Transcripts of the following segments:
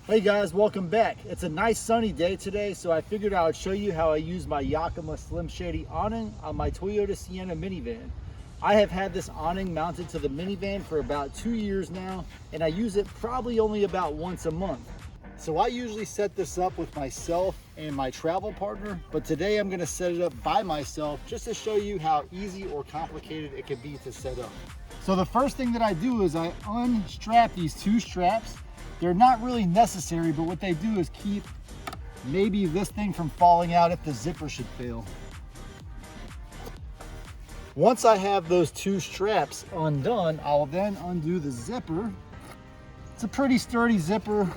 Hey guys, welcome back. It's a nice sunny day today, so I figured I would show you how I use my Yakima Slim Shady awning on my Toyota Sienna minivan. I have had this awning mounted to the minivan for about 2 years now, and I use it probably only about once a month. So I usually set this up with myself and my travel partner, but today I'm gonna set it up by myself just to show you how easy or complicated it can be to set up. So the first thing that I do is I unstrap these two straps. They're not really necessary, but what they do is keep maybe this thing from falling out if the zipper should fail. Once I have those two straps undone, I'll then undo the zipper. It's a pretty sturdy zipper.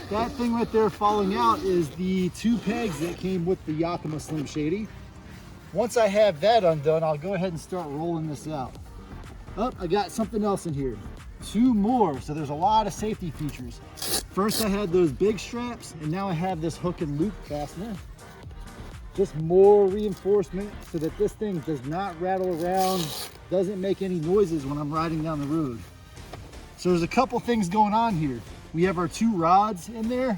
That thing right there falling out is the two pegs that came with the Yakima Slim Shady. Once I have that undone, I'll go ahead and start rolling this out. Oh, I got something else in here. Two more, so there's a lot of safety features. First I had those big straps, and now I have this hook and loop fastener. Just more reinforcement so that this thing does not rattle around, doesn't make any noises when I'm riding down the road. So there's a couple things going on here. We have our two rods in there,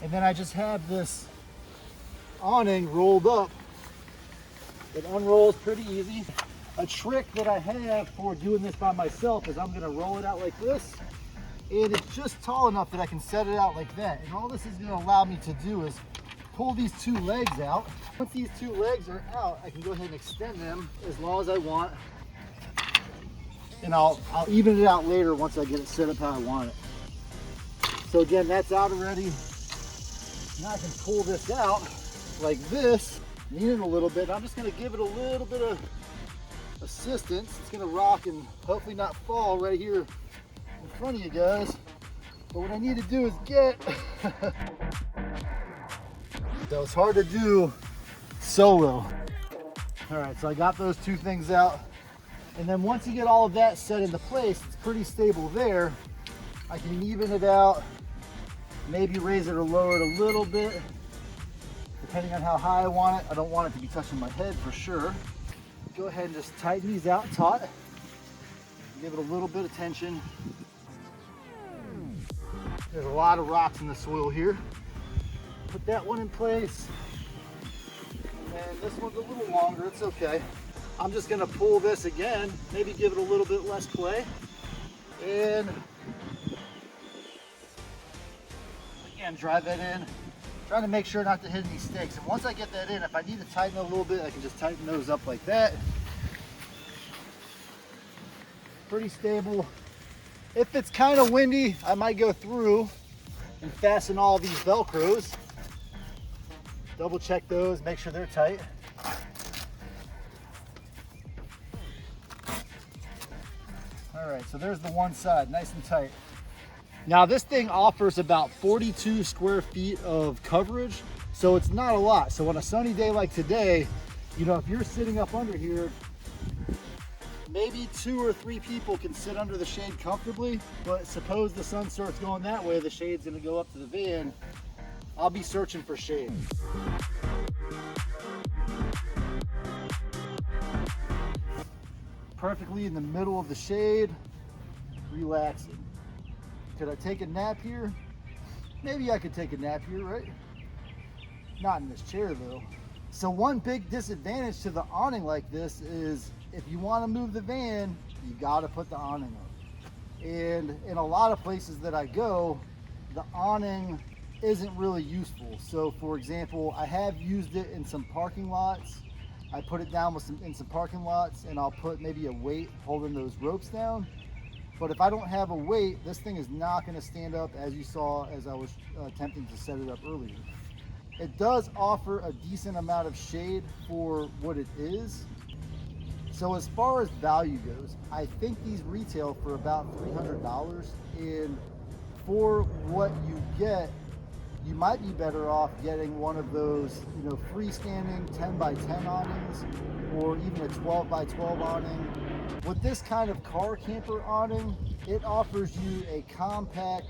and then I just have this awning rolled up. It unrolls pretty easy. A trick that I have for doing this by myself is I'm gonna roll it out like this, and it's just tall enough that I can set it out like that. And all this is gonna allow me to do is pull these two legs out. Once these two legs are out, I can go ahead and extend them as long as I want. And I'll even it out later once I get it set up how I want it. So again, that's out already. Now I can pull this out like this, lean it a little bit. I'm just gonna give it a little bit of assistance. It's gonna rock and hopefully not fall right here in front of you guys. But what I need to do is get so it's hard to do solo. All right, so I got those two things out, and then once you get all of that set into place, it's pretty stable there. I can even it out, maybe raise it or lower it a little bit depending on how high I want it. I don't want it to be touching my head for sure. Go ahead and just tighten these out taut. Give it a little bit of tension. There's a lot of rocks in the soil here. Put that one in place. And this one's a little longer, it's okay. I'm just gonna pull this again, maybe give it a little bit less play. And again, drive that in. Trying to make sure not to hit any stakes. And once I get that in, if I need to tighten it a little bit, I can just tighten those up like that. Pretty stable. If it's kind of windy, I might go through and fasten all these Velcros. Double check those, make sure they're tight. All right, so there's the one side, nice and tight. Now this thing offers about 42 square feet of coverage, so it's not a lot. So on a sunny day like today, you know, if you're sitting up under here, maybe 2 or 3 people can sit under the shade comfortably, but suppose the sun starts going that way, the shade's gonna go up to the van. I'll be searching for shade. Perfectly in the middle of the shade, relaxing. Could I take a nap here? Maybe I could take a nap here, right? Not in this chair though. So one big disadvantage to the awning like this is if you want to move the van, you got to put the awning up. And in a lot of places that I go, the awning isn't really useful. So for example, I have used it in some parking lots. I put it down in some parking lots, and I'll put maybe a weight holding those ropes down. But if I don't have a weight, this thing is not going to stand up, as you saw as I was attempting to set it up earlier. It does offer a decent amount of shade for what it is. So as far as value goes, I think these retail for about $300, and for what you get, you might be better off getting one of those, you know, freestanding 10 by 10 awnings, or even a 12 by 12 awning. With this kind of car camper awning, it offers you a compact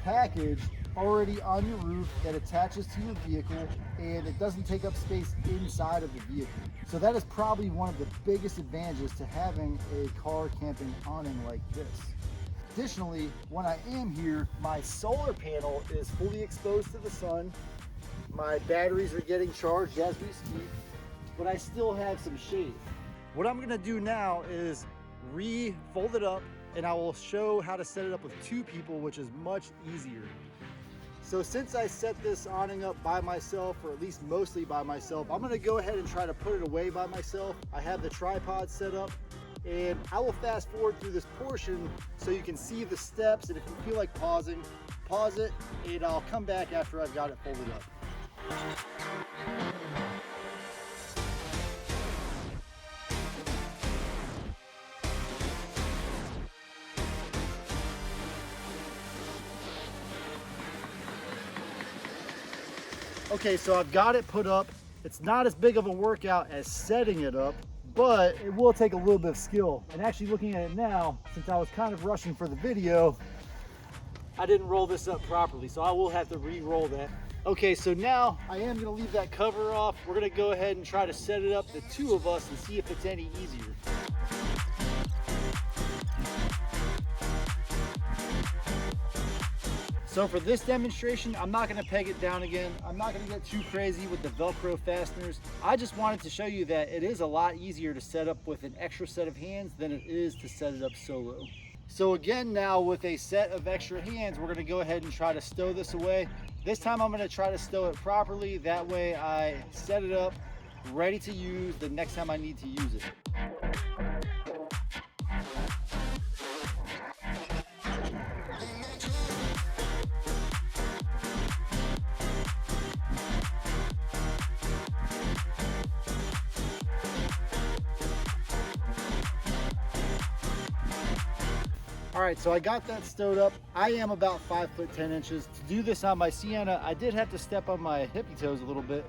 package already on your roof that attaches to your vehicle, and it doesn't take up space inside of the vehicle. So that is probably one of the biggest advantages to having a car camping awning like this. Additionally, when I am here, my solar panel is fully exposed to the sun. My batteries are getting charged as we speak, but I still have some shade. What I'm gonna do now is re-fold it up, and I will show how to set it up with 2 people, which is much easier. So since I set this awning up by myself, or at least mostly by myself, I'm gonna go ahead and try to put it away by myself. I have the tripod set up, and I will fast forward through this portion so you can see the steps, and if you feel like pausing, pause it, and I'll come back after I've got it folded up. Okay, so I've got it put up. It's not as big of a workout as setting it up, but it will take a little bit of skill. And actually looking at it now, since I was kind of rushing for the video, I didn't roll this up properly, so I will have to re-roll that. Okay, so now I am gonna leave that cover off. We're gonna go ahead and try to set it up, the 2 of us, and see if it's any easier. So for this demonstration, I'm not gonna peg it down again. I'm not gonna get too crazy with the Velcro fasteners. I just wanted to show you that it is a lot easier to set up with an extra set of hands than it is to set it up solo. So again, now with a set of extra hands, we're gonna go ahead and try to stow this away. This time I'm gonna try to stow it properly. That way I set it up, ready to use the next time I need to use it. All right, so I got that stowed up. I am about 5 foot 10 inches. To do this on my Sienna, I did have to step on my hippie toes a little bit.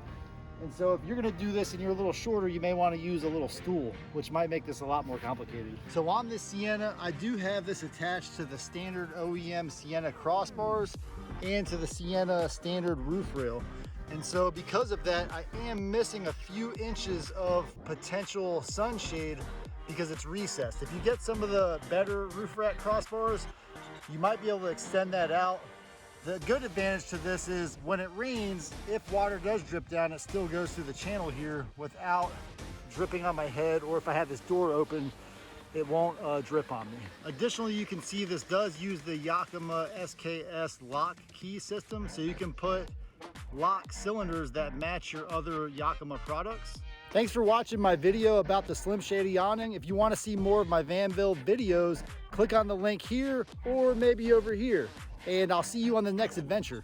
And so if you're gonna do this and you're a little shorter, you may wanna use a little stool, which might make this a lot more complicated. So on this Sienna, I do have this attached to the standard OEM Sienna crossbars and to the Sienna standard roof rail. And so because of that, I am missing a few inches of potential sunshade because it's recessed. If you get some of the better roof rack crossbars, you might be able to extend that out. The good advantage to this is when it rains, if water does drip down, it still goes through the channel here without dripping on my head, or if I have this door open, it won't drip on me. Additionally, you can see this does use the Yakima SKS lock key system, so you can put lock cylinders that match your other Yakima products. Thanks for watching my video about the Slim Shady awning. If you want to see more of my van build videos, click on the link here or maybe over here. And I'll see you on the next adventure.